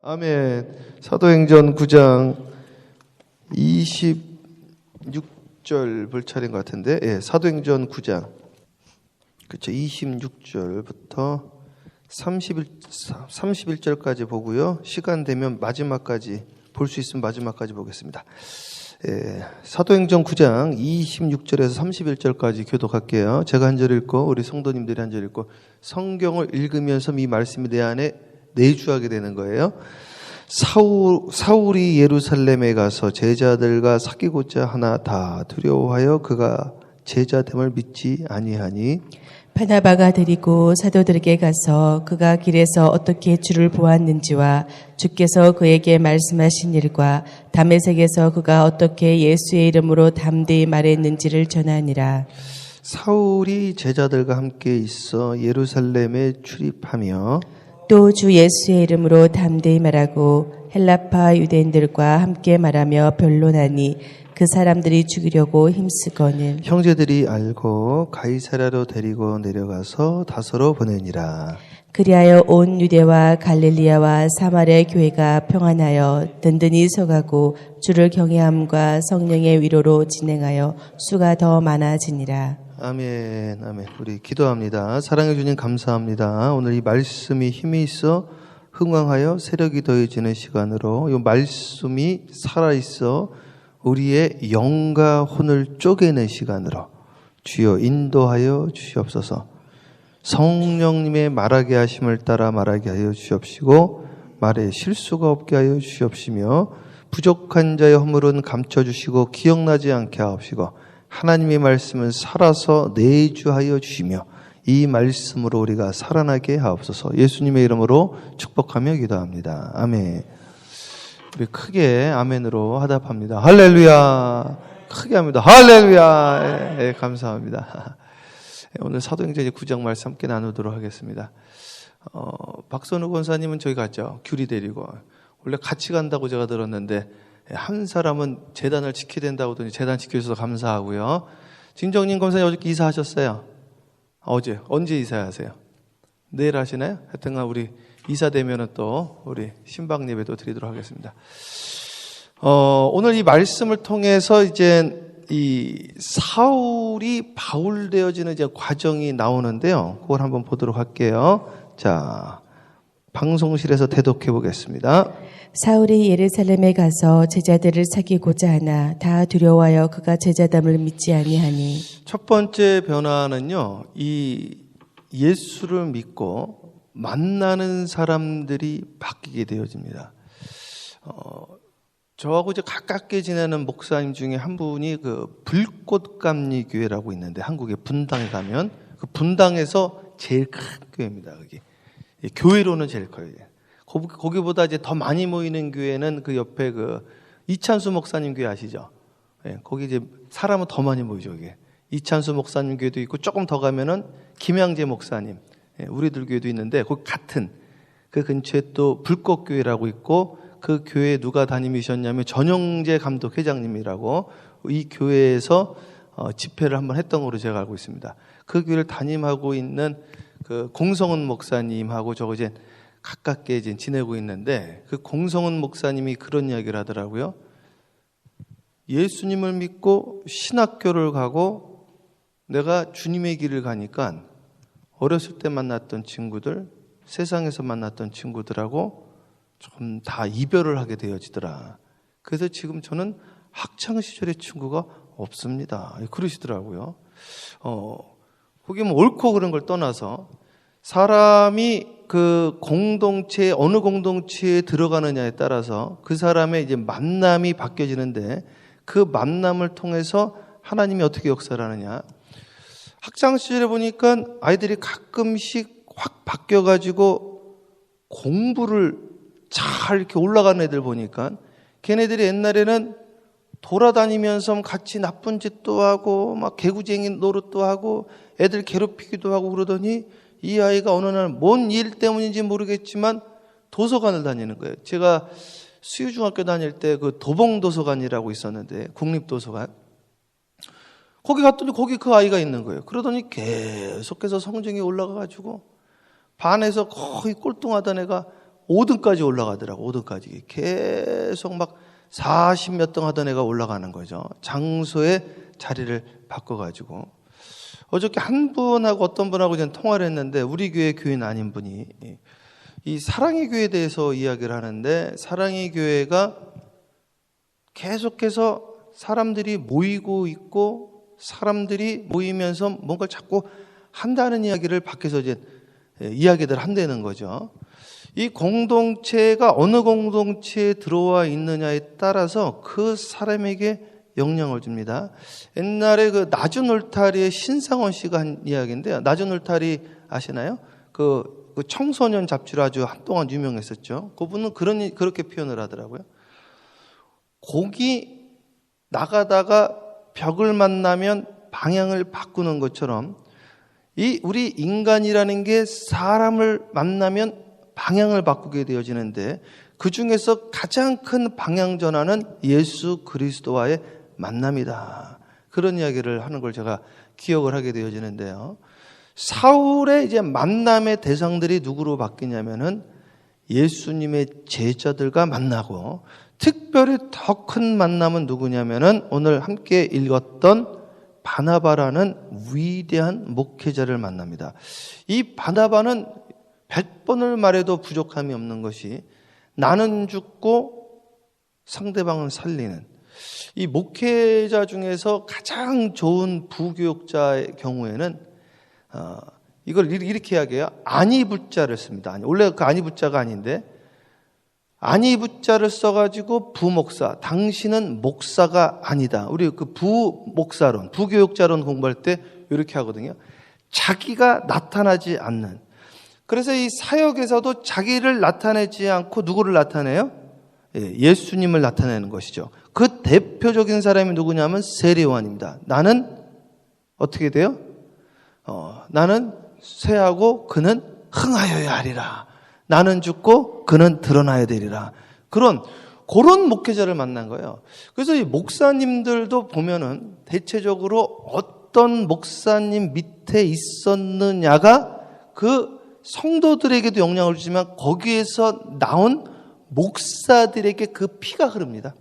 아멘. 사도행전 9장 26절 볼 차례인 것 같은데, 예, 사도행전 9장. 그렇죠. 26절부터 31절까지 보고요. 시간 되면 마지막까지, 볼 수 있으면 마지막까지 보겠습니다. 예, 사도행전 9장 26절에서 31절까지 교독할게요. 제가 한 절 읽고, 우리 성도님들이 한 절 읽고, 성경을 읽으면서 이 말씀이 내 안에 내주하게 되는 거예요. 사울이 예루살렘에 가서 제자들과 사귀고자 하나 다 두려워하여 그가 제자됨을 믿지 아니하니 바나바가 데리고 사도들에게 가서 그가 길에서 어떻게 주를 보았는지와 주께서 그에게 말씀하신 일과 다메섹에서 그가 어떻게 예수의 이름으로 담대히 말했는지를 전하니라. 사울이 제자들과 함께 있어 예루살렘에 출입하며 또 주 예수의 이름으로 담대히 말하고 헬라파 유대인들과 함께 말하며 변론하니 그 사람들이 죽이려고 힘쓰거늘 형제들이 알고 가이사랴로 데리고 내려가서 다소로 보내니라. 그리하여 온 유대와 갈릴리아와 사마리아 교회가 평안하여 든든히 서가고 주를 경외함과 성령의 위로로 진행하여 수가 더 많아지니라. 아멘, 아멘. 우리 기도합니다. 사랑해 주님 감사합니다. 오늘 이 말씀이 힘이 있어 흥왕하여 세력이 더해지는 시간으로 이 말씀이 살아있어 우리의 영과 혼을 쪼개는 시간으로 주여 인도하여 주시옵소서. 성령님의 말하게 하심을 따라 말하게 하여 주시옵시고 말에 실수가 없게 하여 주시옵시며 부족한 자의 허물은 감춰주시고 기억나지 않게 하옵시고 하나님의 말씀은 살아서 내주하여 주시며 이 말씀으로 우리가 살아나게 하옵소서. 예수님의 이름으로 축복하며 기도합니다. 아멘. 우리 크게 아멘으로 화답합니다. 할렐루야. 크게 합니다. 할렐루야. 예, 감사합니다. 오늘 사도행전 9장 말씀 함께 나누도록 하겠습니다. 박선우 권사님은 저기 갔죠. 규리 데리고. 원래 같이 간다고 제가 들었는데 한 사람은 재단을 지켜야 된다고 하더니 재단 지켜주셔서 감사하고요. 진정님 검사님 어저께 이사하셨어요? 어제. 언제 이사하세요? 내일 하시나요? 하여튼간 우리 이사 되면은 또 우리 신방 예배도 드리도록 하겠습니다. 오늘 이 말씀을 통해서 이제 이 사울이 바울 되어지는 이제 과정이 나오는데요. 그걸 한번 보도록 할게요. 자, 방송실에서 대독해 보겠습니다. 사울이 예루살렘에 가서 제자들을 사귀고자 하나 다 두려워하여 그가 제자됨을 믿지 아니하니. 첫 번째 변화는요, 이 예수를 믿고 만나는 사람들이 바뀌게 되어집니다. 저하고 이제 가깝게 지내는 목사님 중에 한 분이 그 불꽃감리 교회라고 있는데 한국의 분당에 가면 그 분당에서 제일 큰 교회입니다. 거기 교회로는 제일 커요. 거기보다 이제 더 많이 모이는 교회는 그 옆에 그 이찬수 목사님 교회 아시죠? 예, 거기 이제 사람은 더 많이 모이죠. 이게 이찬수 목사님 교회도 있고 조금 더 가면은 김양재 목사님, 예, 우리들 교회도 있는데 거기 같은 그 근처에 또 불꽃교회라고 있고 그 교회에 누가 담임이셨냐면 전영재 감독 회장님이라고 이 교회에서 집회를 한번 했던 걸로 제가 알고 있습니다. 그 교회를 담임하고 있는 그 공성은 목사님하고 저거 이제 가깝게 이제 지내고 있는데 그 공성은 목사님이 그런 이야기를 하더라고요. 예수님을 믿고 신학교를 가고 내가 주님의 길을 가니까 어렸을 때 만났던 친구들, 세상에서 만났던 친구들하고 좀 다 이별을 하게 되어지더라. 그래서 지금 저는 학창시절의 친구가 없습니다. 그러시더라고요. 거기 뭐 옳고 그런 걸 떠나서 사람이 그 공동체, 어느 공동체에 들어가느냐에 따라서 그 사람의 이제 만남이 바뀌어지는데 그 만남을 통해서 하나님이 어떻게 역사를 하느냐. 학창시절에 보니까 아이들이 가끔씩 확 바뀌어가지고 공부를 잘 이렇게 올라가는 애들 보니까 걔네들이 옛날에는 돌아다니면서 같이 나쁜 짓도 하고 막 개구쟁이 노릇도 하고 애들 괴롭히기도 하고 그러더니 이 아이가 어느 날 뭔 일 때문인지 모르겠지만 도서관을 다니는 거예요. 제가 수유중학교 다닐 때 그 도봉도서관이라고 있었는데 국립도서관. 거기 갔더니 거기 그 아이가 있는 거예요. 그러더니 계속해서 성적이 올라가가지고 반에서 거의 꼴등하던 애가 5등까지 올라가더라고. 5등까지 계속 막 40몇 등 하던 애가 올라가는 거죠. 장소의 자리를 바꿔가지고. 어저께 한 분하고 어떤 분하고 이제 통화를 했는데 우리 교회 교인 아닌 분이 이 사랑의 교회에 대해서 이야기를 하는데, 사랑의 교회가 계속해서 사람들이 모이고 있고 사람들이 모이면서 뭔가 자꾸 한다는 이야기를 밖에서 이제 이야기들 한다는 거죠. 이 공동체가 어느 공동체에 들어와 있느냐에 따라서 그 사람에게 영향을 줍니다. 옛날에 그 낮은 울타리의 신상원 씨가 한 이야기인데요. 낮은 울타리 아시나요? 그 청소년 잡지로 아주 한동안 유명했었죠. 그분은 그렇게 표현을 하더라고요. 곡이 나가다가 벽을 만나면 방향을 바꾸는 것처럼 우리 인간이라는 게 사람을 만나면 방향을 바꾸게 되어지는데, 그 중에서 가장 큰 방향 전환은 예수 그리스도와의 만남이다. 그런 이야기를 하는 걸 제가 기억을 하게 되어지는데요. 사울의 이제 만남의 대상들이 누구로 바뀌냐면은 예수님의 제자들과 만나고, 특별히 더 큰 만남은 누구냐면은 오늘 함께 읽었던 바나바라는 위대한 목회자를 만납니다. 이 바나바는 100번을 말해도 부족함이 없는 것이, 나는 죽고 상대방은 살리는, 이 목회자 중에서 가장 좋은 부교육자의 경우에는 이걸 이렇게 이야기해요. 아니부자를 씁니다. 원래 그 아니부자가 아닌데 아니부자를 써가지고 부목사, 당신은 목사가 아니다. 우리 그 부목사론, 부교육자론 공부할 때 이렇게 하거든요. 자기가 나타나지 않는. 그래서 이 사역에서도 자기를 나타내지 않고 누구를 나타내요? 예수님을 나타내는 것이죠. 그 대표적인 사람이 누구냐면 세례요한입니다. 나는 어떻게 돼요? 나는 쇠하고 그는 흥하여야 하리라. 나는 죽고 그는 드러나야 되리라. 그런 목회자를 만난 거예요. 그래서 이 목사님들도 보면은 대체적으로 어떤 목사님 밑에 있었느냐가 그 성도들에게도 영향을 주지만 거기에서 나온 목사들에게 그 피가 흐릅니다.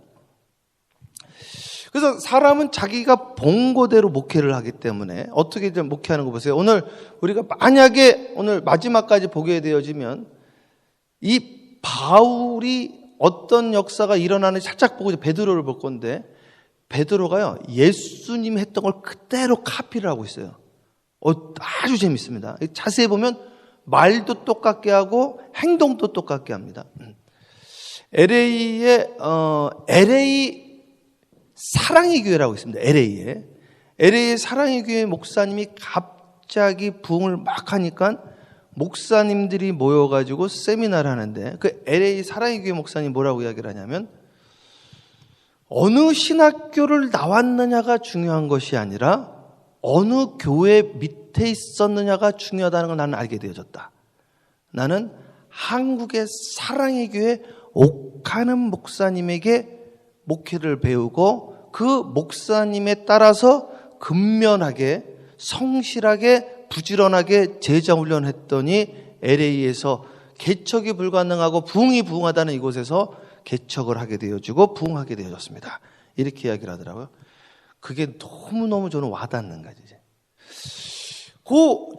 그래서 사람은 자기가 본고대로 목회를 하기 때문에 어떻게 목회하는 거 보세요. 오늘 우리가 만약에 오늘 마지막까지 보게 되어지면 이 바울이 어떤 역사가 일어나는지 살짝 보고 베드로를 볼 건데, 베드로가요 예수님 했던 걸 그대로 카피를 하고 있어요. 아주 재밌습니다. 자세히 보면 말도 똑같게 하고 행동도 똑같게 합니다. LA 사랑의 교회라고 있습니다. LA 사랑의 교회 목사님이 갑자기 부흥을 막 하니까 목사님들이 모여가지고 세미나를 하는데, 그 LA 사랑의 교회 목사님 뭐라고 이야기를 하냐면, 어느 신학교를 나왔느냐가 중요한 것이 아니라 어느 교회 밑에 있었느냐가 중요하다는 걸 나는 알게 되어졌다. 나는 한국의 사랑의 교회 옥하는 목사님에게 목회를 배우고 그 목사님에 따라서 근면하게 성실하게 부지런하게 제자 훈련했더니 LA에서 개척이 불가능하고 부흥하다는 이곳에서 개척을 하게 되어지고 부흥하게 되어졌습니다. 이렇게 이야기를 하더라고요. 그게 너무너무 저는 와닿는 거지.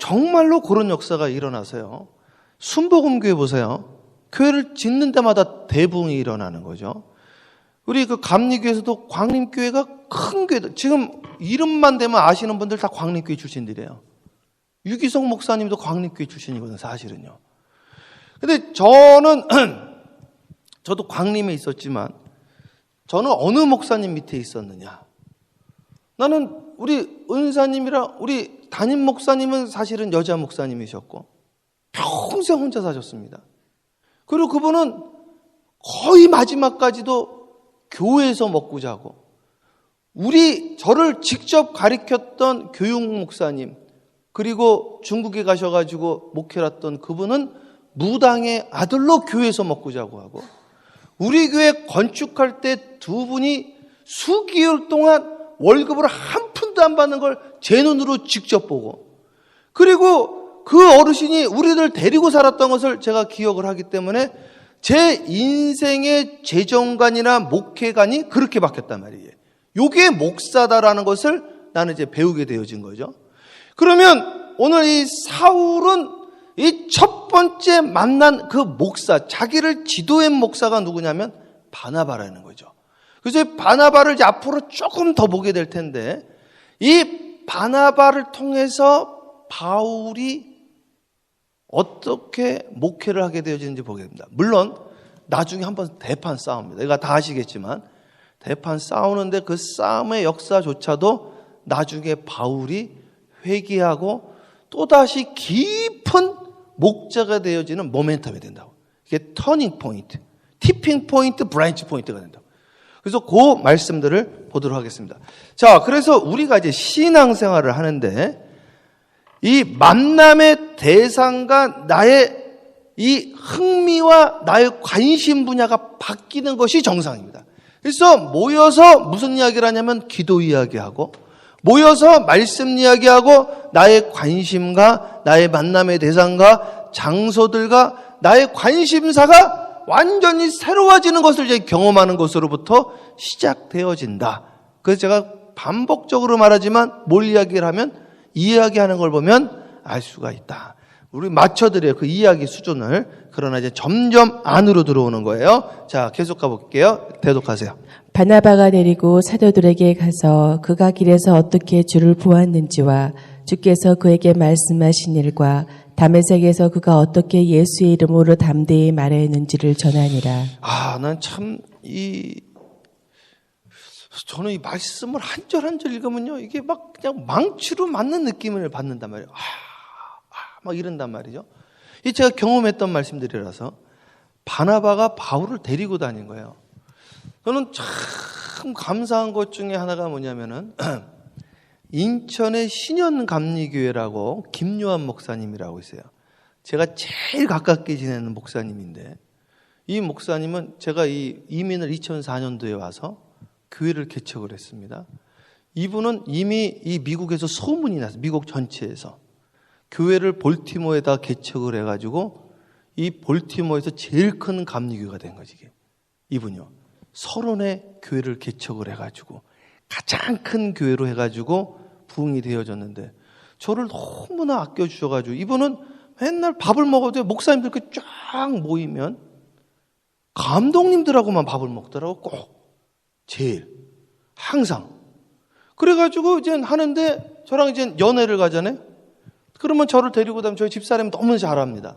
정말로 그런 역사가 일어나서요. 순복음교회 보세요. 교회를 짓는 데마다 대부흥이 일어나는 거죠. 우리 그 감리교에서도 광림교회가 큰 교회, 지금 이름만 대면 아시는 분들 다 광림교회 출신들이에요. 유기성 목사님도 광림교회 출신이거든요, 사실은요. 근데 저도 광림에 있었지만, 저는 어느 목사님 밑에 있었느냐. 나는 우리 은사님이랑 우리 담임 목사님은 사실은 여자 목사님이셨고, 평생 혼자 사셨습니다. 그리고 그분은 거의 마지막까지도 교회에서 먹고 자고, 저를 직접 가르쳤던 교육 목사님, 그리고 중국에 가셔가지고 목회했던 그분은 무당의 아들로 교회에서 먹고 자고 하고, 우리 교회 건축할 때 두 분이 수개월 동안 월급을 한 푼도 안 받는 걸 제 눈으로 직접 보고, 그리고 그 어르신이 우리를 데리고 살았던 것을 제가 기억을 하기 때문에 제 인생의 재정관이나 목회관이 그렇게 바뀌었단 말이에요. 요게 목사다라는 것을 나는 이제 배우게 되어진 거죠. 그러면 오늘 이 사울은 이 첫 번째 만난 그 목사, 자기를 지도한 목사가 누구냐면 바나바라는 거죠. 그래서 이 바나바를 이제 앞으로 조금 더 보게 될 텐데, 이 바나바를 통해서 바울이 어떻게 목회를 하게 되어지는지 보게 됩니다. 물론 나중에 한번 대판 싸웁니다. 이거 다 아시겠지만 대판 싸우는데 그 싸움의 역사조차도 나중에 바울이 회개하고 또다시 깊은 목자가 되어지는 모멘텀이 된다고. 이게 터닝 포인트, 티핑 포인트, 브랜치 포인트가 된다고. 그래서 그 말씀들을 보도록 하겠습니다. 자, 그래서 우리가 이제 신앙생활을 하는데 이 만남의 대상과 나의 이 흥미와 나의 관심 분야가 바뀌는 것이 정상입니다. 그래서 모여서 무슨 이야기를 하냐면 기도 이야기하고, 모여서 말씀 이야기하고, 나의 관심과 나의 만남의 대상과 장소들과 나의 관심사가 완전히 새로워지는 것을 이제 경험하는 것으로부터 시작되어진다. 그래서 제가 반복적으로 말하지만 뭘 이야기를 하면 이야기하는 걸 보면 알 수가 있다. 우리 맞춰드려요. 그 이야기 수준을. 그러나 이제 점점 안으로 들어오는 거예요. 자, 계속 가볼게요. 대독하세요. 바나바가 내리고 사도들에게 가서 그가 길에서 어떻게 주를 보았는지와 주께서 그에게 말씀하신 일과 다메섹에서 그가 어떻게 예수의 이름으로 담대히 말하였는지를 전하니라. 난 참 저는 이 말씀을 한 절 한 절 읽으면요, 이게 막 그냥 망치로 맞는 느낌을 받는단 말이에요. 막 이런단 말이죠. 이 제가 경험했던 말씀들이라서 바나바가 바울을 데리고 다닌 거예요. 저는 참 감사한 것 중에 하나가 뭐냐면은 인천의 신현감리교회라고 김요한 목사님이라고 있어요. 제가 제일 가깝게 지내는 목사님인데, 이 목사님은 제가 이 이민을 2004년도에 와서 교회를 개척을 했습니다. 이분은 이미 이 미국에서 소문이 났어요. 미국 전체에서. 교회를 볼티모어에다 개척을 해가지고 이 볼티모어에서 제일 큰 감리교회가 된 거지. 이분이요. 30의 교회를 개척을 해가지고 가장 큰 교회로 해가지고 부흥이 되어졌는데, 저를 너무나 아껴주셔가지고 이분은 맨날 밥을 먹어도 목사님들 그 쫙 모이면 감독님들하고만 밥을 먹더라고. 꼭 제일 항상. 그래가지고 이제 하는데 저랑 이제 연애를 가잖아요. 그러면 저를 데리고 다니면 저희 집사람이 너무 잘합니다.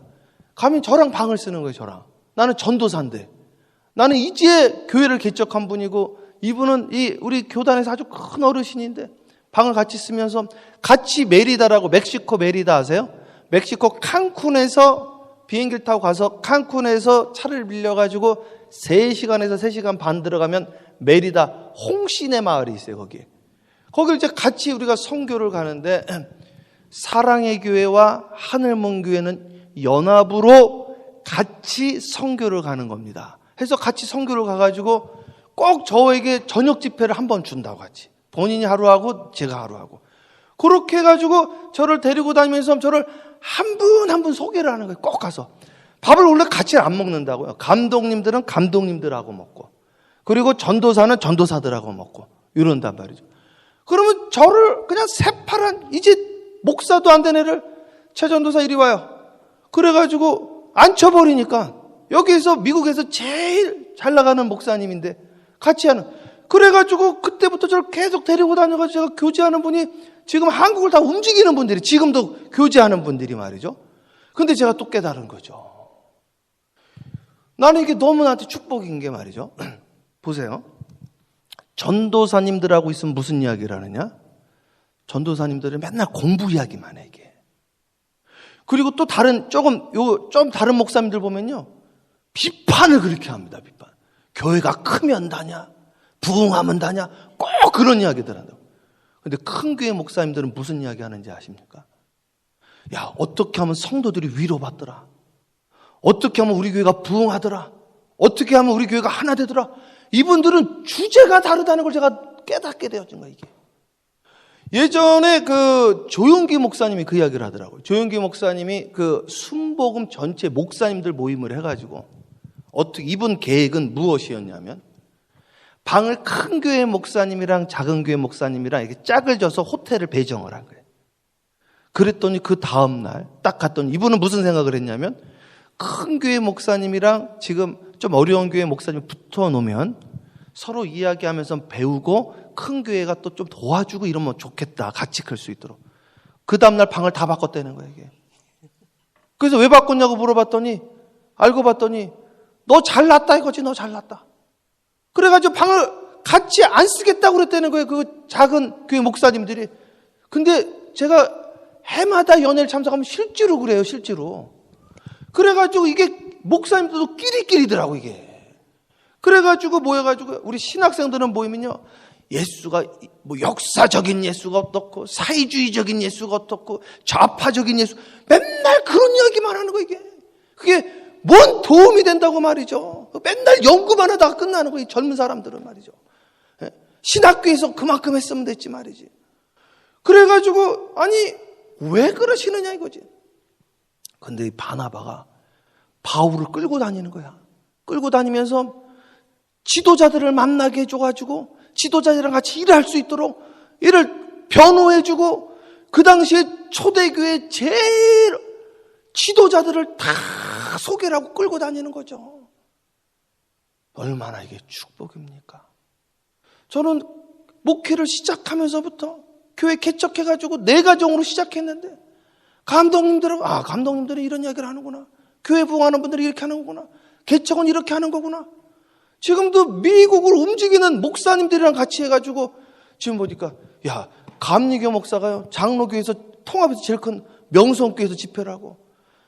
가면 저랑 방을 쓰는 거예요. 저랑. 나는 전도사인데, 나는 이제 교회를 개척한 분이고 이분은 이 우리 교단에서 아주 큰 어르신인데 방을 같이 쓰면서 같이 메리다라고, 멕시코 메리다 아세요? 멕시코 칸쿤에서 비행기를 타고 가서 칸쿤에서 차를 빌려가지고 3시간에서 3시간 반 들어가면 메리다 홍시네 마을이 있어요. 거기를 이제 같이 우리가 선교를 가는데, 사랑의 교회와 하늘문 교회는 연합으로 같이 선교를 가는 겁니다. 해서 같이 선교를 가가지고 꼭 저에게 저녁 집회를 한 번 준다고 같이. 본인이 하루 하고 제가 하루 하고. 그렇게 해가지고 저를 데리고 다니면서 저를 한 분 한 분 소개를 하는 거예요. 꼭 가서. 밥을 원래 같이 안 먹는다고요. 감독님들은 감독님들하고 먹고, 그리고 전도사는 전도사들하고 먹고 이런단 말이죠. 그러면 저를 그냥 새파란, 이제 목사도 안 된 애를 최 전도사 이리 와요. 그래가지고 앉혀버리니까 여기에서 미국에서 제일 잘 나가는 목사님인데 같이 하는. 그래가지고 그때부터 저를 계속 데리고 다녀가지고 제가 교제하는 분이 지금 한국을 다 움직이는 분들이, 지금도 교제하는 분들이 말이죠. 근데 제가 또 깨달은 거죠. 나는 이게 너무 나한테 축복인 게 말이죠. 보세요. 전도사님들하고 있으면 무슨 이야기를 하느냐? 전도사님들은 맨날 공부 이야기만 해, 이게. 그리고 또 좀 다른 목사님들 보면요, 비판을 그렇게 합니다, 비판. 교회가 크면 다냐? 부흥하면 다냐? 꼭 그런 이야기들 한다고. 근데 큰 교회 목사님들은 무슨 이야기 하는지 아십니까? 야, 어떻게 하면 성도들이 위로받더라? 어떻게 하면 우리 교회가 부흥하더라? 어떻게 하면 우리 교회가 하나 되더라? 이분들은 주제가 다르다는 걸 제가 깨닫게 되어진 거예요, 이게. 예전에 그 조용기 목사님이 그 이야기를 하더라고요. 조용기 목사님이 그 순복음 전체 목사님들 모임을 해가지고 어떻게 이분 계획은 무엇이었냐면 방을 큰 교회 목사님이랑 작은 교회 목사님이랑 이렇게 짝을 져서 호텔을 배정을 한 거예요. 그랬더니 그 다음날 딱 갔더니 이분은 무슨 생각을 했냐면 큰 교회 목사님이랑 지금 좀 어려운 교회 목사님 붙어 놓으면 서로 이야기하면서 배우고 큰 교회가 또 좀 도와주고 이러면 좋겠다. 같이 클 수 있도록. 그 다음날 방을 다 바꿨다는 거예요, 이게. 그래서 왜 바꿨냐고 물어봤더니 알고 봤더니 너 잘났다 이거지, 너 잘났다. 그래가지고 방을 같이 안 쓰겠다고 그랬다는 거예요, 그 작은 교회 목사님들이. 근데 제가 해마다 연회를 참석하면 실제로 그래요, 실제로. 그래가지고 이게 목사님들도 끼리끼리더라고, 이게. 그래가지고 모여가지고 우리 신학생들은 모이면요. 예수가 뭐 역사적인 예수가 어떻고 사회주의적인 예수가 어떻고 좌파적인 예수 맨날 그런 이야기만 하는 거 이게. 그게 뭔 도움이 된다고 말이죠. 맨날 연구만 하다가 끝나는 거예요. 젊은 사람들은 말이죠. 신학교에서 그만큼 했으면 됐지 말이지. 그래가지고 아니 왜 그러시느냐 이거지. 근데 이 바나바가 바울을 끌고 다니는 거야. 끌고 다니면서 지도자들을 만나게 해줘가지고 지도자들이랑 같이 일할 수 있도록 이를 변호해주고 그 당시에 초대교회 제일 지도자들을 다 소개를 하고 끌고 다니는 거죠. 얼마나 이게 축복입니까? 저는 목회를 시작하면서부터 교회 개척해가지고 내 가정으로 시작했는데 감독님들이 이런 이야기를 하는구나. 교회 부흥하는 분들이 이렇게 하는 거구나. 개척은 이렇게 하는 거구나. 지금도 미국을 움직이는 목사님들이랑 같이 해가지고 지금 보니까 야 감리교 목사가요 장로교에서 통합에서 제일 큰 명성교에서 집회를 하고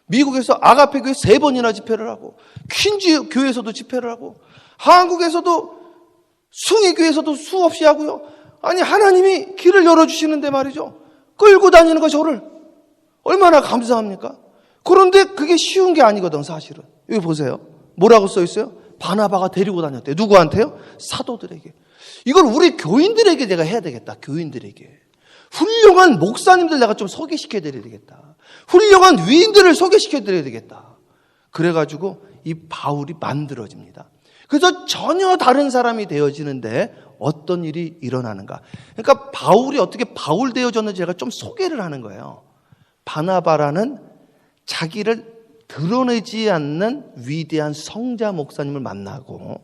미국에서 아가페 교회 3번이나 집회를 하고 퀸즈 교회에서도 집회를 하고 한국에서도 숭의교회에서도 수없이 하고요. 아니 하나님이 길을 열어주시는데 말이죠. 끌고 다니는 거 저를 얼마나 감사합니까? 그런데 그게 쉬운 게 아니거든 사실은. 여기 보세요. 뭐라고 써 있어요? 바나바가 데리고 다녔대요. 누구한테요? 사도들에게. 이걸 우리 교인들에게 내가 해야 되겠다. 교인들에게. 훌륭한 목사님들 내가 좀 소개시켜 드려야 되겠다. 훌륭한 위인들을 소개시켜 드려야 되겠다. 그래가지고 이 바울이 만들어집니다. 그래서 전혀 다른 사람이 되어지는데 어떤 일이 일어나는가. 그러니까 바울이 어떻게 바울 되어졌는지 제가 좀 소개를 하는 거예요. 바나바라는 자기를 드러내지 않는 위대한 성자 목사님을 만나고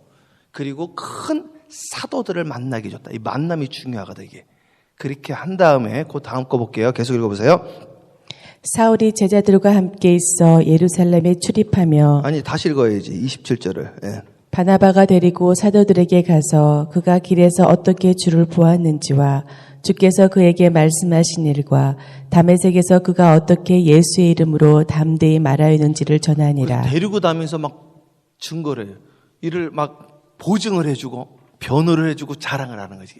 그리고 큰 사도들을 만나게 해줬다. 이 만남이 중요하거든 이게. 그렇게 한 다음에 그 다음 거 볼게요. 계속 읽어보세요. 사울이 제자들과 함께 있어 예루살렘에 출입하며 아니 다시 읽어야지 27절을. 예. 바나바가 데리고 사도들에게 가서 그가 길에서 어떻게 주를 보았는지와 주께서 그에게 말씀하신 일과 다메섹에서 그가 어떻게 예수의 이름으로 담대히 말하였는지를 전하니라. 데리고 다니면서 막 증거를 해요. 이를 막 보증을 해주고 변호를 해주고 자랑을 하는 거지.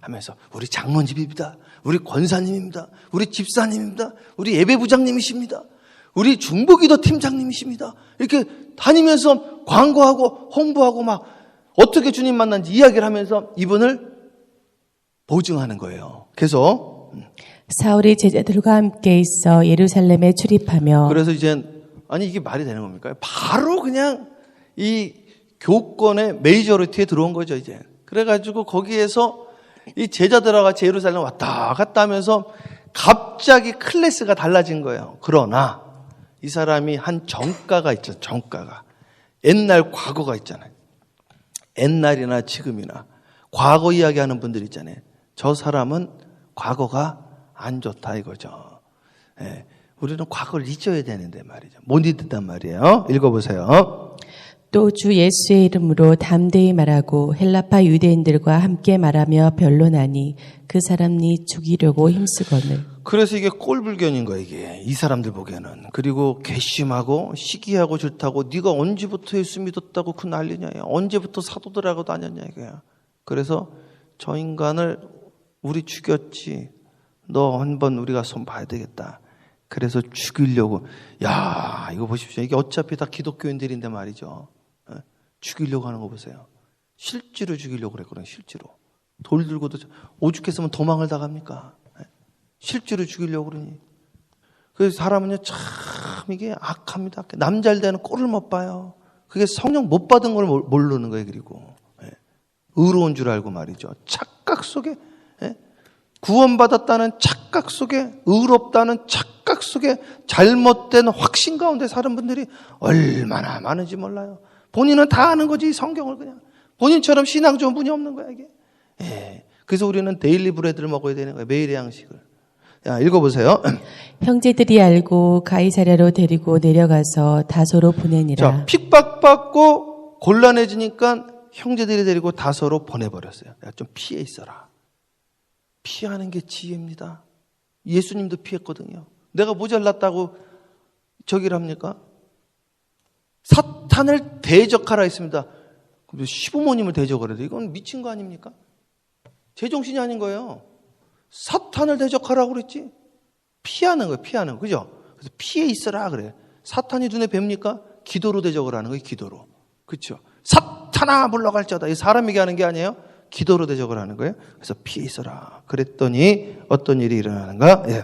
하면서 우리 장로님입니다. 우리 권사님입니다. 우리 집사님입니다. 우리 예배부장님이십니다. 우리 중보기도 팀장님이십니다. 이렇게 다니면서 광고하고 홍보하고 막 어떻게 주님 만난지 이야기를 하면서 이분을 보증하는 거예요. 그래서 사울이 제자들과 함께 있어 예루살렘에 출입하며 그래서 이제 아니 이게 말이 되는 겁니까? 바로 그냥 이 교권의 메이저리티에 들어온 거죠 이제. 그래가지고 거기에서 이 제자들하고 같이 예루살렘 왔다 갔다 하면서 갑자기 클래스가 달라진 거예요. 그러나 이 사람이 한 정가가 있죠. 정가가. 옛날 과거가 있잖아요. 옛날이나 지금이나 과거 이야기하는 분들 있잖아요. 저 사람은 과거가 안 좋다 이거죠. 예, 우리는 과거를 잊어야 되는데 말이죠. 못 잊는단 말이에요. 읽어보세요. 또 주 예수의 이름으로 담대히 말하고 헬라파 유대인들과 함께 말하며 변론하니 그 사람이 죽이려고 힘쓰거늘. 그래서 이게 꼴불견인 거야 이게 이 사람들 보기에는. 그리고 괘씸하고 시기하고 싫다고 네가 언제부터 예수 믿었다고 그 난리냐. 언제부터 사도들하고 다녔냐 이거야. 그래서 저 인간을 우리 죽였지. 너 한번 우리가 손 봐야 되겠다. 그래서 죽이려고. 야 이거 보십시오. 이게 어차피 다 기독교인들인데 말이죠. 죽이려고 하는 거 보세요. 실제로 죽이려고 그랬거든요. 실제로. 돌 들고도 오죽했으면 도망을 나갑니까? 실제로 죽이려고 그러니. 그래서 사람은요 참 이게 악합니다. 남잘 되는 꼴을 못 봐요. 그게 성령 못 받은 걸 모르는 거예요. 그리고 의로운 줄 알고 말이죠. 착각 속에, 구원받았다는 착각 속에, 의롭다는 착각 속에 잘못된 확신 가운데 사는 분들이 얼마나 많은지 몰라요. 본인은 다 아는 거지, 성경을 그냥. 본인처럼 신앙 좋은 분이 없는 거야, 이게. 그래서 우리는 데일리 브레드를 먹어야 되는 거예요. 매일의 양식을. 자, 읽어보세요. 형제들이 알고 가이사랴로 데리고 내려가서 다소로 보내니라. 자, 핍박받고 곤란해지니까 형제들이 데리고 다소로 보내버렸어요. 야, 좀 피해 있어라. 피하는 게 지혜입니다. 예수님도 피했거든요. 내가 모자랐다고 저기를 합니까? 사탄을 대적하라 했습니다. 시부모님을 대적을 해도 이건 미친 거 아닙니까? 제정신이 아닌 거예요. 사탄을 대적하라고 그랬지. 피하는 거예요. 피하는 거. 그죠? 그래서 피해 있어라 그래. 사탄이 눈에 뵙니까? 기도로 대적을 하는 거예요. 기도로. 그렇죠? 사탄아 물러갈지어다. 이 사람 얘기하는 게 아니에요. 기도로 대적을 하는 거예요. 그래서 피해 있어라. 그랬더니 어떤 일이 일어나는가? 예.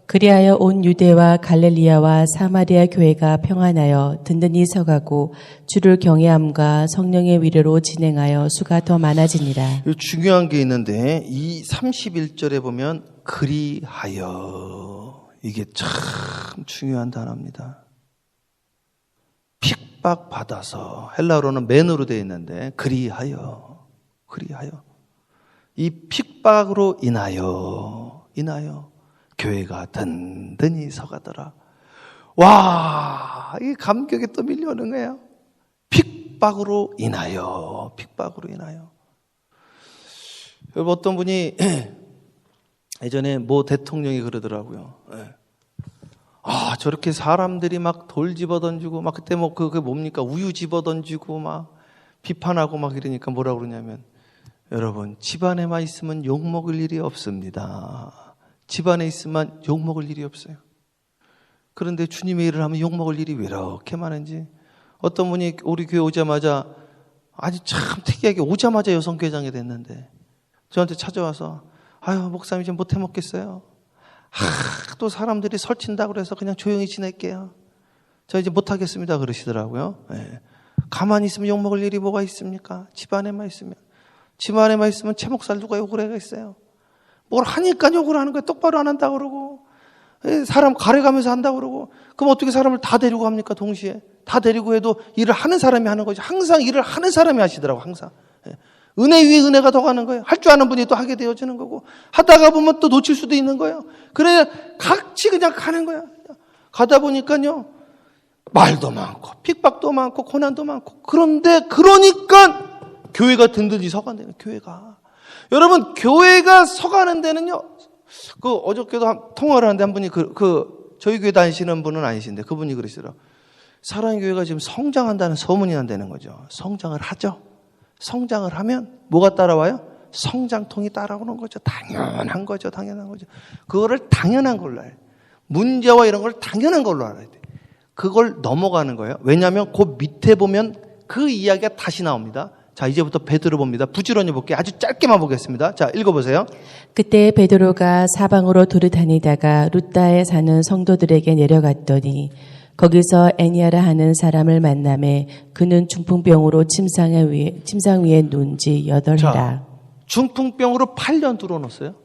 그리하여 온 유대와 갈릴리아와 사마리아 교회가 평안하여 든든히 서가고 주를 경외함과 성령의 위로로 진행하여 수가 더 많아지니라. 중요한 게 있는데 이 31절에 보면 그리하여, 이게 참 중요한 단어입니다. 핍박받아서, 헬라어로는 맨으로 되어 있는데 그리하여 이 핍박으로 인하여 교회가 든든히 서가더라. 와, 이 감격에 또 밀려오는 거예요. 핍박으로 인하여. 여러분, 어떤 분이 예전에 모 대통령이 그러더라고요. 저렇게 사람들이 막 돌 집어 던지고, 막 그때 뭐 그게 뭡니까? 우유 집어 던지고 막 비판하고 막 이러니까 뭐라 그러냐면, 여러분, 집안에만 있으면 욕먹을 일이 없습니다. 집안에 있으면 욕먹을 일이 없어요. 그런데 주님의 일을 하면 욕먹을 일이 왜 이렇게 많은지. 어떤 분이 우리 교회 오자마자, 아주 참 특이하게 오자마자 여성교회장이 됐는데 저한테 찾아와서, 목사님 좀 못해 먹겠어요. 또 사람들이 설친다고 그래서 그냥 조용히 지낼게요. 저 이제 못하겠습니다 그러시더라고요. 가만히 있으면 욕먹을 일이 뭐가 있습니까? 집안에만 있으면 최 목사를 누가 욕을 해겠어요. 뭘 하니까 욕을 하는 거예요. 똑바로 안 한다고 그러고, 사람 가려가면서 한다고 그러고. 그럼 어떻게 사람을 다 데리고 합니까? 동시에 다 데리고 해도 일을 하는 사람이 하는 거죠. 항상 일을 하는 사람이 하시더라고. 항상 은혜 위에 은혜가 더 가는 거예요. 할 줄 아는 분이 또 하게 되어지는 거고, 하다가 보면 또 놓칠 수도 있는 거예요. 그래 같이 그냥 가는 거야. 가다 보니까요, 말도 많고 핍박도 많고 고난도 많고. 그러니까 교회가 든든히 서간다는, 교회가. 여러분, 교회가 서가는 데는요, 어저께도 통화를 하는데 한 분이 저희 교회 다니시는 분은 아니신데 그분이 그러시더라고요. 사랑의 교회가 지금 성장한다는 소문이 난다는 거죠. 성장을 하죠. 성장을 하면 뭐가 따라와요? 성장통이 따라오는 거죠. 당연한 거죠. 그거를 당연한 걸로 알아요. 문제와 이런 걸 당연한 걸로 알아야 돼. 그걸 넘어가는 거예요. 왜냐하면 그 밑에 보면 그 이야기가 다시 나옵니다. 자, 이제부터 베드로 봅니다. 부지런히 볼게요. 아주 짧게만 보겠습니다. 자, 읽어보세요. 그때 베드로가 사방으로 돌아다니다가 루다에 사는 성도들에게 내려갔더니 거기서 애니아라 하는 사람을 만나매 그는 중풍병으로 침상 위에 누운 지 8일이라. 자, 중풍병으로 8년 들어놓았어요.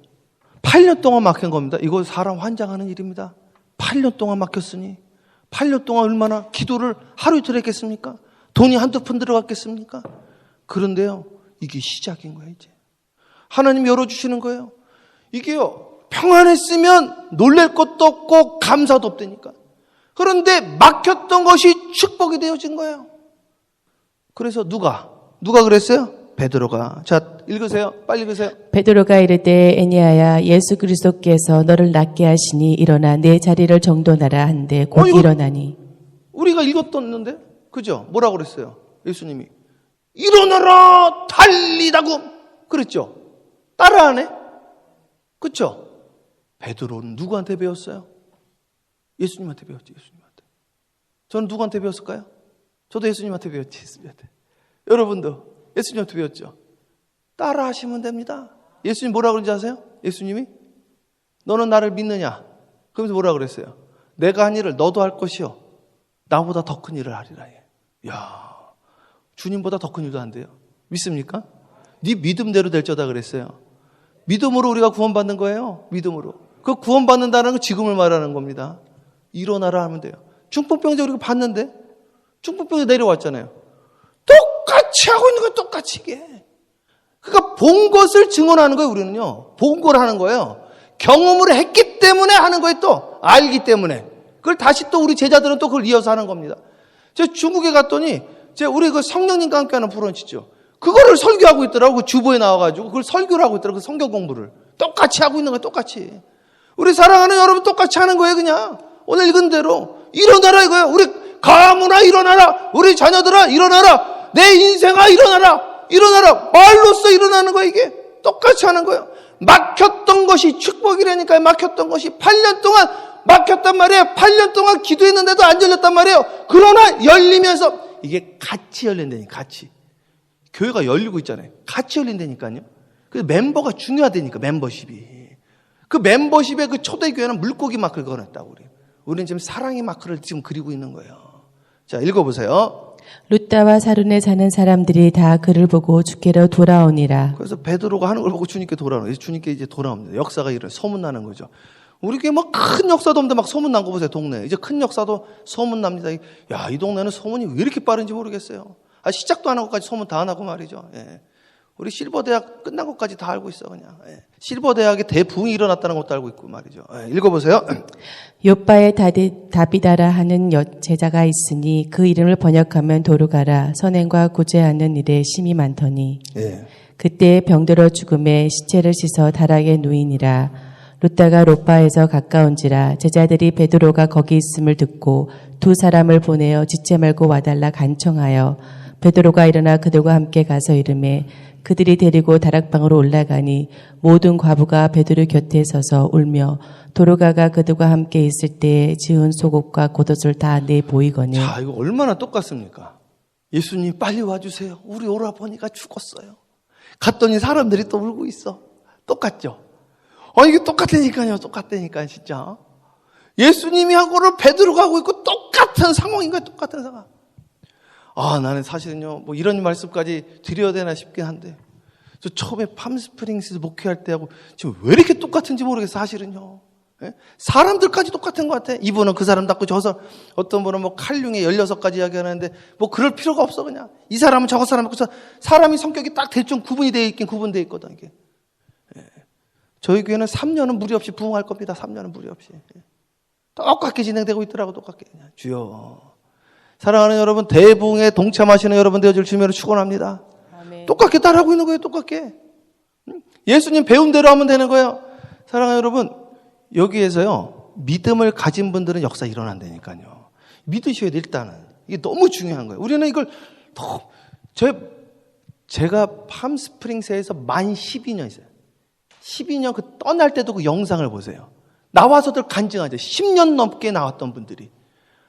8년 동안 막힌 겁니다. 이거 사람 환장하는 일입니다. 8년 동안 막혔으니 8년 동안 얼마나 기도를 하루 이틀 했겠습니까? 돈이 한두 푼 들어갔겠습니까? 그런데요, 이게 시작인 거예요. 이제 하나님 열어주시는 거예요. 이게요, 평안했으면 놀랄 것도 없고 감사도 없다니까. 그런데 막혔던 것이 축복이 되어진 거예요. 그래서 누가 그랬어요? 베드로가. 자, 읽으세요. 빨리 읽으세요. 베드로가 이르되 애니아야, 예수 그리스도께서 너를 낫게 하시니 일어나 내 자리를 정돈하라 한데 곧 일어나니. 우리가 읽었었는데, 그죠? 뭐라고 그랬어요? 예수님이 일어나라 달리다고 그랬죠. 따라 안 해? 그렇죠? 베드로는 누구한테 배웠어요? 예수님한테 배웠지. 예수님한테. 저는 누구한테 배웠을까요? 저도 예수님한테 배웠지. 예수님한테. 여러분도 예수님한테 배웠죠. 따라 하시면 됩니다. 예수님 뭐라고 그런지 아세요? 예수님이 너는 나를 믿느냐? 그러면서 뭐라고 그랬어요? 내가 한 일을 너도 할 것이요, 나보다 더 큰 일을 하리라. 야, 주님보다 더 큰 일도 안 돼요. 믿습니까? 네 믿음대로 될저다 그랬어요. 믿음으로 우리가 구원받는 거예요. 믿음으로. 그 구원받는다는 건 지금을 말하는 겁니다. 일어나라 하면 돼요. 중풍병자 우리가 봤는데 중풍병자 내려왔잖아요. 똑같이 하고 있는 거예요. 똑같이 이게. 그러니까 본 것을 증언하는 거예요. 우리는요. 본 걸 하는 거예요. 경험을 했기 때문에 하는 거예요. 또 알기 때문에. 그걸 다시 또 우리 제자들은 또 그걸 이어서 하는 겁니다. 제가 중국에 갔더니 우리 그 성령님과 함께하는 브런치죠. 그거를 설교하고 있더라고. 그 주보에 나와가지고 그걸 설교를 하고 있더라고. 그 성경 공부를 똑같이 하고 있는 거예요. 똑같이. 우리 사랑하는 여러분 똑같이 하는 거예요. 그냥 오늘 읽은 대로 일어나라 이거예요. 우리 가문아 일어나라. 우리 자녀들아 일어나라. 내 인생아 일어나라. 일어나라. 말로써 일어나는 거예요. 이게 똑같이 하는 거예요. 막혔던 것이 축복이라니까요. 막혔던 것이 8년 동안 막혔단 말이에요. 8년 동안 기도했는데도 안 열렸단 말이에요. 그러나 열리면서 이게 같이 열린다니까. 같이. 교회가 열리고 있잖아요. 같이 열린다니까요. 그래서 멤버가 중요하다니까. 멤버십이. 그 멤버십의 그 초대교회는 물고기 마크를 걸었다고 그래요. 우리는 지금 사랑의 마크를 지금 그리고 있는 거예요. 자, 읽어보세요. 루다와 사륜에 사는 사람들이 다 그를 보고 주께로 돌아오니라. 그래서 베드로가 하는 걸 보고 주님께 돌아오는 거예요. 주님께 이제 돌아옵니다. 역사가 일어나요. 소문나는 거죠. 우리 교회 뭐 큰 역사도 없는데 막 소문난 거 보세요. 동네에. 이제 큰 역사도 소문납니다. 야, 이 동네는 소문이 왜 이렇게 빠른지 모르겠어요. 시작도 안 한 것까지 소문 다 나고 말이죠. 예. 우리 실버대학 끝난 것까지 다 알고 있어 그냥. 예. 실버대학에 대부흥이 일어났다는 것도 알고 있고 말이죠. 예. 읽어보세요. 욥바에 다비다라 하는 제자가 있으니 그 이름을 번역하면 도르가라. 선행과 구제하는 일에 심이 많더니. 예. 그때 병들어 죽음에 시체를 씻어 다락에 누이니라. 루다가 롯바에서 가까운지라 제자들이 베드로가 거기 있음을 듣고 두 사람을 보내어 지체 말고 와달라 간청하여 베드로가 일어나 그들과 함께 가서 이르매 그들이 데리고 다락방으로 올라가니 모든 과부가 베드로 곁에 서서 울며 도르가가 그들과 함께 있을 때에 지은 속옷과 겉옷을 다 내 보이거늘. 자, 이거 얼마나 똑같습니까? 예수님 빨리 와주세요. 우리 오라버니가 죽었어요. 갔더니 사람들이 또 울고 있어. 똑같죠? 이게 똑같다니까요. 똑같다니까 진짜. 예수님이 한 거를 베드로가 하고 있고 똑같은 상황인 거예요. 똑같은 상황. 나는 사실은요, 뭐 이런 말씀까지 드려야 되나 싶긴 한데, 저 처음에 팜스프링스 목회할 때하고 지금 왜 이렇게 똑같은지 모르겠어, 사실은요. 예? 사람들까지 똑같은 것 같아. 이분은 그 사람 닦고 어떤 분은 뭐 칼륨에 16가지 이야기하는데, 뭐 그럴 필요가 없어, 그냥. 이 사람은 저거 사람 닦고 사람이 성격이 딱 대충 구분이 되어 있긴 구분되어 있거든, 이게. 예. 저희 교회는 3년은 무리 없이 부흥할 겁니다, 3년은 무리 없이. 예. 똑같게 진행되고 있더라고, 똑같게. 그냥. 주여. 사랑하는 여러분, 대부흥에 동참하시는 여러분 되어줄 주님으로 축원합니다. 아멘. 똑같게 따라하고 있는 거예요. 똑같게. 예수님 배운 대로 하면 되는 거예요. 사랑하는 여러분, 여기에서요, 믿음을 가진 분들은 역사 일어난다니까요. 믿으셔야 돼, 일단은. 이게 너무 중요한 거예요. 우리는 이걸 제가 팜스프링스에서 만 12년 있어요. 12년 그 떠날 때도 그 영상을 보세요. 나와서들 간증하죠. 10년 넘게 나왔던 분들이.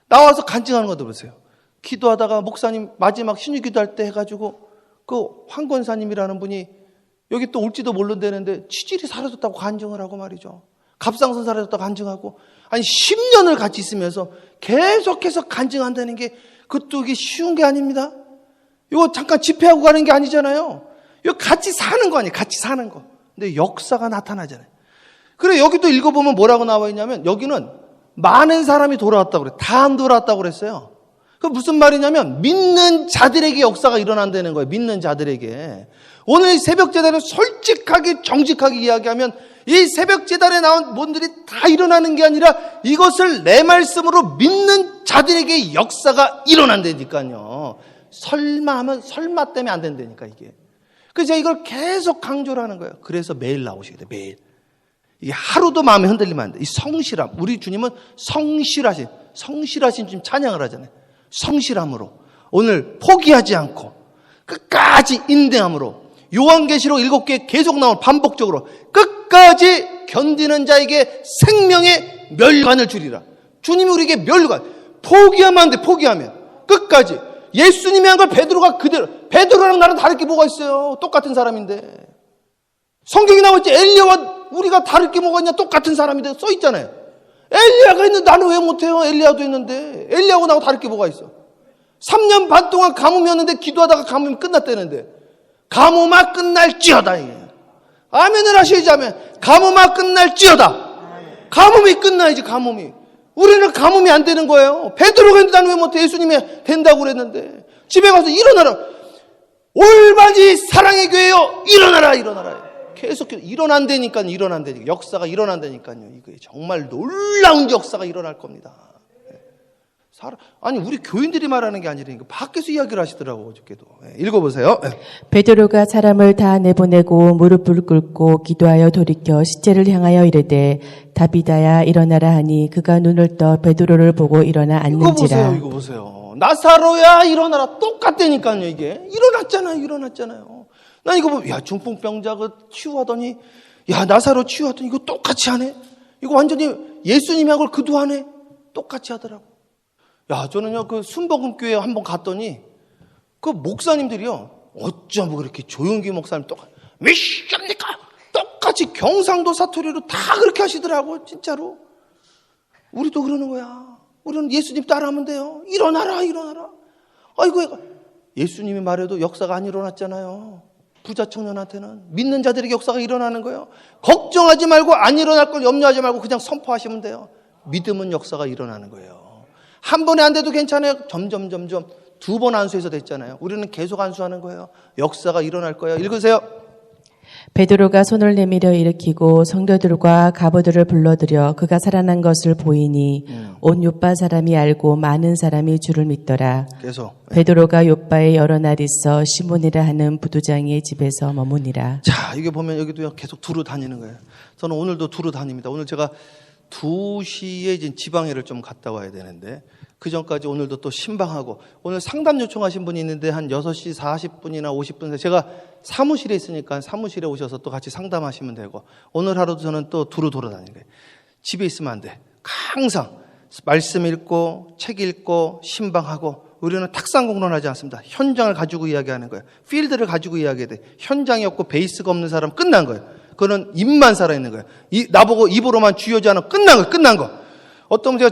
나와서 간증하는 것도 보세요. 기도하다가 목사님 마지막 신유 기도할 때 해가지고 그 황권사님이라는 분이 여기 또 올지도 모른다는데 치질이 사라졌다고 간증을 하고 말이죠. 갑상선 사라졌다고 간증하고 10년을 같이 있으면서 계속해서 간증한다는 게 그것도 이게 쉬운 게 아닙니다. 이거 잠깐 집회하고 가는 게 아니잖아요. 이거 같이 사는 거 아니에요. 같이 사는 거. 근데 역사가 나타나잖아요. 그래 여기도 읽어보면 뭐라고 나와 있냐면 여기는 많은 사람이 돌아왔다고 그래요. 다 안 돌아왔다고 그랬어요. 그 무슨 말이냐면 믿는 자들에게 역사가 일어난다는 거예요. 믿는 자들에게. 오늘 새벽 제단을 솔직하게 정직하게 이야기하면 이 새벽 제단에 나온 분들이 다 일어나는 게 아니라 이것을 내 말씀으로 믿는 자들에게 역사가 일어난다니까요. 설마 하면 설마 때문에 안 된다니까 이게. 그래서 제가 이걸 계속 강조를 하는 거예요. 그래서 매일 나오셔야 돼요. 매일. 이게 하루도 마음에 흔들리면 안 돼. 이 성실함. 우리 주님은 성실하신 주님 찬양을 하잖아요. 성실함으로. 오늘 포기하지 않고 끝까지 인내함으로. 요한계시록 7개 계속 나온 반복적으로 끝까지 견디는 자에게 생명의 멸관을 주리라. 주님이 우리에게 멸관. 포기하면 안 돼. 포기하면. 끝까지. 예수님이 한 걸 베드로가 그대로. 베드로랑 나랑 다를 게 뭐가 있어요. 똑같은 사람인데. 성경이 나왔지. 엘리야와 우리가 다를 게 뭐가 있냐. 똑같은 사람인데 써 있잖아요. 엘리야가 있는데 나는 왜 못해요. 엘리야도 있는데. 엘리야하고 나하고 다를 게 뭐가 있어. 3년 반 동안 가뭄이었는데 기도하다가 가뭄이 끝났다는데 가뭄아 끝날지어다. 이게. 아멘을 하셔야지. 아멘. 가뭄아 끝날지어다. 가뭄이 끝나야지. 가뭄이. 우리는 가뭄이 안 되는 거예요. 베드로가 했는데 나는 왜 못해? 예수님이 된다고 그랬는데. 집에 가서 일어나라. 올바지 사랑의 교회요. 일어나라. 일어나라. 계속 일어난다니까요. 일어난다니까. 역사가 일어난다니까요. 이거 정말 놀라운 역사가 일어날 겁니다. 아니 우리 교인들이 말하는 게 아니라니까 밖에서 이야기를 하시더라고 어저께도. 읽어보세요. 베드로가 사람을 다 내보내고 무릎을 꿇고 기도하여 돌이켜 시체를 향하여 이르되 다비다야 일어나라 하니 그가 눈을 떠 베드로를 보고 일어나 앉는지라. 이거 보세요. 나사로야 일어나라. 똑같다니까요. 이게 일어났잖아요. 난 이거 보면 야 중풍병자 그 치유하더니 야 나사로 치유하더니 이거 똑같이 하네. 이거 완전히 예수님이 한 걸 그도하네. 똑같이 하더라고. 야, 저는요, 그 순복음교회 한번 갔더니, 그 목사님들이요, 어쩜 그렇게 조용기 목사님 몇 시입니까? 똑같이 경상도 사투리로 다 그렇게 하시더라고, 진짜로. 우리도 그러는 거야. 우리는 예수님 따라하면 돼요. 일어나라. 아이고, 예수님이 말해도 역사가 안 일어났잖아요. 부자 청년한테는. 믿는 자들에게 역사가 일어나는 거예요. 걱정하지 말고 안 일어날 걸 염려하지 말고 그냥 선포하시면 돼요. 믿음은 역사가 일어나는 거예요. 한 번에 안 돼도 괜찮아요. 점점 2번 안수해서 됐잖아요. 우리는 계속 안수하는 거예요. 역사가 일어날 거예요. 읽으세요. 베드로가 손을 내밀어 일으키고 성도들과 가버들을 불러들여 그가 살아난 것을 보이니 온 요빠 사람이 알고 많은 사람이 주를 믿더라. 계속. 베드로가 요빠에 여러 날 있어 시몬이라 하는 부두장의 집에서 머무니라. 자, 이게 보면 여기도 계속 두루 다니는 거예요. 저는 오늘도 두루 다닙니다. 오늘 제가 2시에 이제 지방회를 좀 갔다 와야 되는데 그 전까지 오늘도 또 신방하고 오늘 상담 요청하신 분이 있는데 한 6시 40분이나 50분 제가 사무실에 있으니까 사무실에 오셔서 또 같이 상담하시면 되고 오늘 하루도 저는 또 두루 돌아다니는 거예요. 집에 있으면 안 돼. 항상 말씀 읽고 책 읽고 신방하고 우리는 탁상 공론하지 않습니다. 현장을 가지고 이야기하는 거예요. 필드를 가지고 이야기해야 돼. 현장이 없고 베이스가 없는 사람 끝난 거예요. 그거는 입만 살아있는 거예요. 나보고 입으로만 주요지 않으면 끝난 거. 어떤 분이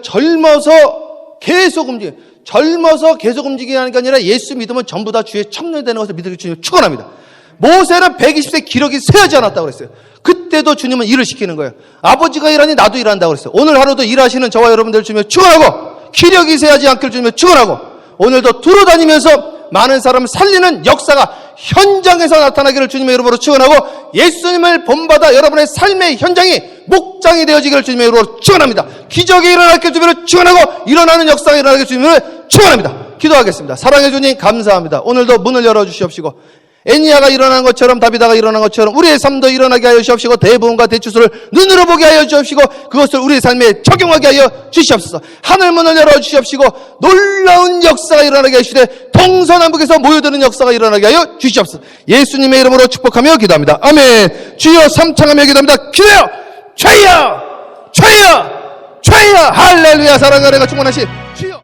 젊어서 계속 움직이는 게 아니라 예수 믿으면 전부 다 주의 첨령되는 것을 믿을 주님을 축원합니다. 모세는 120세 기력이 세하지 않았다고 그랬어요. 그때도 주님은 일을 시키는 거예요. 아버지가 일하니 나도 일한다고 그랬어요. 오늘 하루도 일하시는 저와 여러분들 주님을 축원하고 기력이 세하지 않길 주님을 축원하고 오늘도 두루다니면서 많은 사람을 살리는 역사가 현장에서 나타나기를 주님의 이름으로 축원하고 예수님을 본받아 여러분의 삶의 현장이 목장이 되어지기를 주님의 이름으로 축원합니다. 기적이 일어나길 주님으로 축원하고 일어나는 역사가 일어나길 주님으로 축원합니다. 기도하겠습니다. 사랑해 주님 감사합니다. 오늘도 문을 열어주시옵시고 애니야가 일어난 것처럼 다비다가 일어난 것처럼 우리의 삶도 일어나게 하여 주시옵시고 대부분과 대추수를 눈으로 보게 하여 주시옵시고 그것을 우리의 삶에 적용하게 하여 주시옵소서. 하늘문을 열어주시옵시고 놀라운 역사가 일어나게 하시되 동서남북에서 모여드는 역사가 일어나게 하여 주시옵소서. 예수님의 이름으로 축복하며 기도합니다. 아멘. 주여 삼창하며 기도합니다. 기도요 최야 할렐루야. 사랑하는 내가 충만하신 주여.